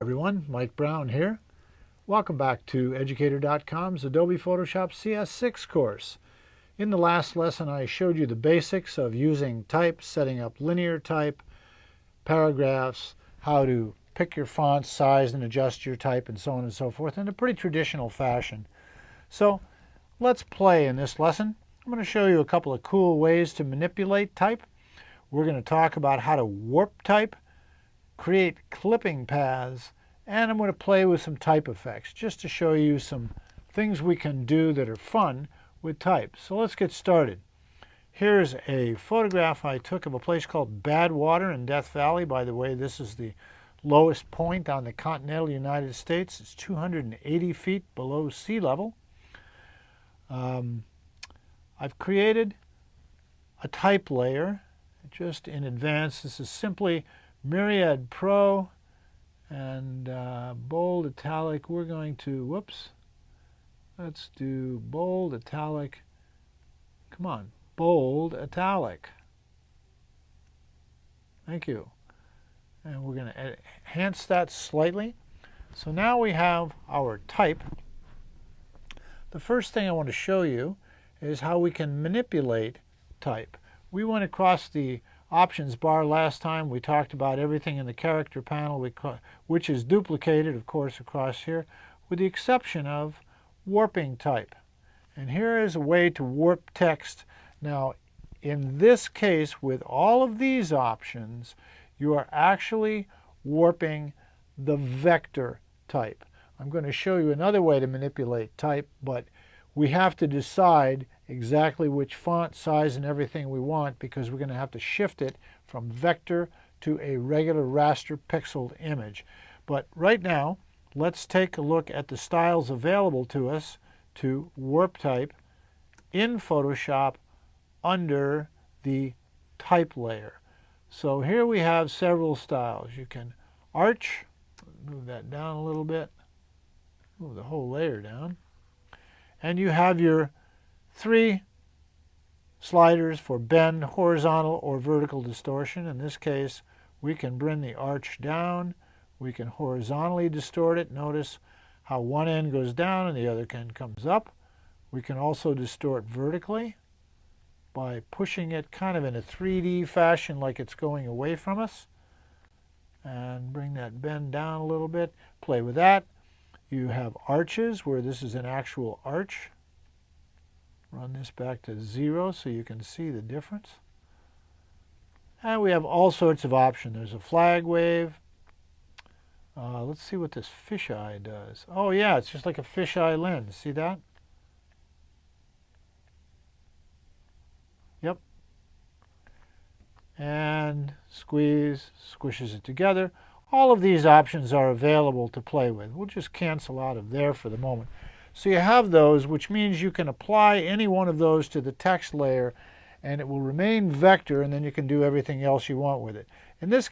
Everyone, Mike Brown here. Welcome back to Educator.com's Adobe Photoshop CS6 course. In the last lesson I showed you the basics of using type, setting up linear type, paragraphs, how to pick your font size and adjust your type and so on and so forth in a pretty traditional fashion. So let's play in this lesson. I'm going to show you a couple of cool ways to manipulate type. We're going to talk about how to warp type, create clipping paths, and I'm going to play with some type effects just to show you some things we can do that are fun with type. So let's get started. Here's a photograph I took of a place called Badwater in Death Valley. By the way, this is the lowest point on the continental United States. It's 280 feet below sea level. I've created a type layer just in advance. This is simply Myriad Pro and bold italic. We're going to, let's do bold italic. Come on, bold italic. Thank you. And we're going to enhance that slightly. So now we have our type. The first thing I want to show you is how we can manipulate type. We went across the options bar last time. We talked about everything in the character panel, which is duplicated, of course, across here, with the exception of warping type. And here is a way to warp text. Now, in this case, with all of these options, you are actually warping the vector type. I'm going to show you another way to manipulate type, but we have to decide exactly which font size and everything we want, because we're going to have to shift it from vector to a regular raster pixeled image. But right now, let's take a look at the styles available to us to warp type in Photoshop under the type layer. So here we have several styles. You can arch, move that down a little bit, move the whole layer down, and you have your three sliders for bend, horizontal, or vertical distortion. In this case, we can bring the arch down. We can horizontally distort it. Notice how one end goes down and the other end comes up. We can also distort vertically by pushing it kind of in a 3D fashion like it's going away from us. And bring that bend down a little bit. Play with that. You have arches where this is an actual arch. Run this back to 0 so you can see the difference. And we have all sorts of options. There's a flag wave. Let's see what this fisheye does. Oh yeah, it's just like a fisheye lens. See that? Yep. And squeeze, squishes it together. All of these options are available to play with. We'll just cancel out of there for the moment. So you have those, which means you can apply any one of those to the text layer and it will remain vector, and then you can do everything else you want with it. In this